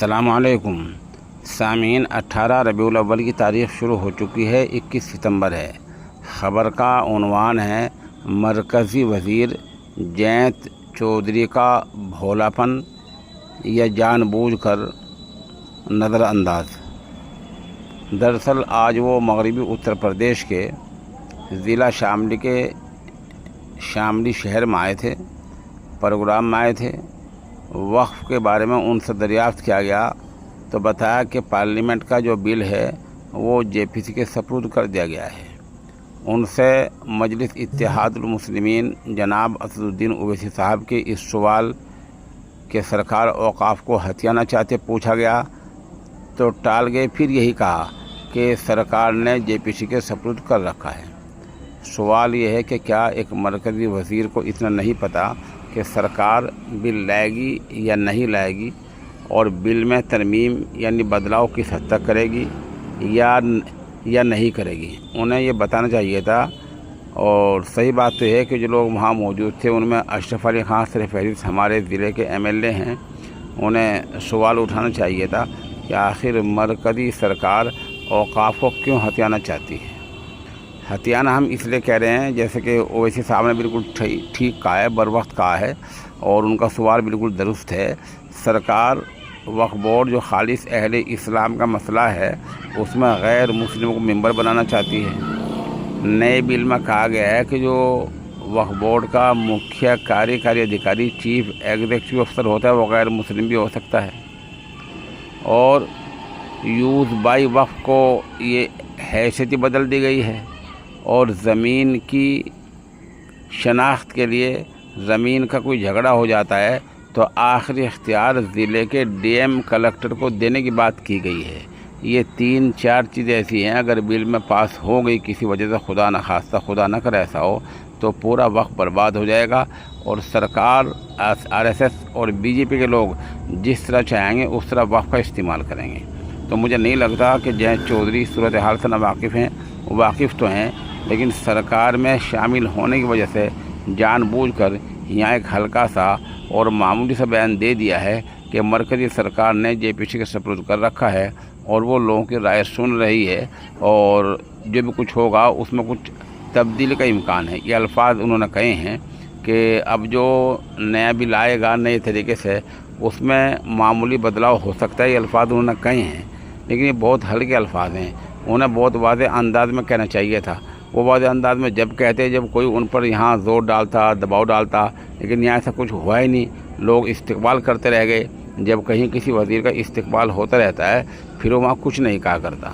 अस्सलाम वालेकुम सामीन। 18 रबीउल अव्वल की तारीख़ शुरू हो चुकी है, 21 सितंबर है। ख़बर का उन्वान है मरकज़ी वज़ीर जयंत चौधरी का भोलापन या जानबूझकर नज़रअंदाज। दरअसल आज वो मगरबी उत्तर प्रदेश के ज़िला शामली के शामली शहर में आए थे, प्रोग्राम में आए थे। वक्फ़ के बारे में उनसे दरियाफ़्त किया गया तो बताया कि पार्लियामेंट का जो बिल है वो जेपीसी के सपुर्द कर दिया गया है। उनसे मजलिस इत्तेहादुल मुस्लिमीन जनाब असदुद्दीन ओवैसी साहब के इस सवाल के सरकार औक़ाफ़ को हथियाना चाहते पूछा गया तो टाल गए। फिर यही कहा कि सरकार ने जेपीसी के सपुर्द कर रखा है। सवाल ये है कि क्या एक मरकज़ी वज़ीर को इतना नहीं पता कि सरकार बिल लाएगी या नहीं लाएगी, और बिल में तरमीम यानी बदलाव किस हद तक करेगी या नहीं करेगी। उन्हें ये बताना चाहिए था। और सही बात तो है कि जो लोग वहाँ मौजूद थे उनमें अशरफ अली खान सरफहरिस्त हमारे ज़िले के एमएलए हैं, उन्हें सवाल उठाना चाहिए था कि आखिर मरकज़ी सरकार औक़ाफ़ को क्यों हथियाना चाहती है। हथियाना हम इसलिए कह रहे हैं जैसे कि ओवैसी साहब ने बिल्कुल ठीक कहा है, बर वक्त कहा है, और उनका सवाल बिल्कुल दुरुस्त है। सरकार वक्फ़ बोर्ड जो खालिस अहले इस्लाम का मसला है उसमें गैर मुस्लिमों को मेंबर बनाना चाहती है। नए बिल में कहा गया है कि जो वक्फ़ बोर्ड का मुख्य कार्यकारी अधिकारी चीफ एग्जीक्यूटिव अफसर होता है वो गैर मुस्लिम भी हो सकता है। और यूज़ बाई वक्फ़ को ये हैसियत बदल दी गई है। और ज़मीन की शनाख्त के लिए ज़मीन का कोई झगड़ा हो जाता है तो आखिरी इख्तियार ज़िले के डीएम कलेक्टर को देने की बात की गई है। ये 3-4 चीज़ें ऐसी हैं, अगर बिल में पास हो गई किसी वजह से, खुदा न खास्ता, खुदा न करे ऐसा हो, तो पूरा वक्त बर्बाद हो जाएगा। और सरकार आरएसएस और बीजेपी के लोग जिस तरह चाहेंगे उस तरह वक्फ़ का इस्तेमाल करेंगे। तो मुझे नहीं लगता कि जयंत चौधरी सूरत हाल से नावाकिफ़ हैं। वाकिफ़ तो हैं, लेकिन सरकार में शामिल होने की वजह से जानबूझकर यहाँ एक हल्का सा और मामूली सा बयान दे दिया है कि मरकज़ी सरकार ने जेपीसी के सपुर्द कर रखा है और वो लोगों की राय सुन रही है, और जो भी कुछ होगा उसमें कुछ तब्दीली का इम्कान है। ये अल्फाज उन्होंने कहे हैं कि अब जो नया बिल आएगा नए तरीके से उसमें मामूली बदलाव हो सकता है। ये अल्फाज उन्होंने कहे हैं, लेकिन ये बहुत हल्के अल्फाज हैं। उन्हें बहुत वाज़ेह अंदाज में कहना चाहिए था। वो वाज़ेह अंदाज में जब कहते जब कोई उन पर यहाँ ज़ोर डालता, दबाव डालता, लेकिन यहाँ ऐसा कुछ हुआ ही नहीं। लोग इस्तकबाल करते रह गए। जब कहीं किसी वज़ीर का इस्तकबाल होता रहता है फिर वो वहाँ कुछ नहीं कहा करता।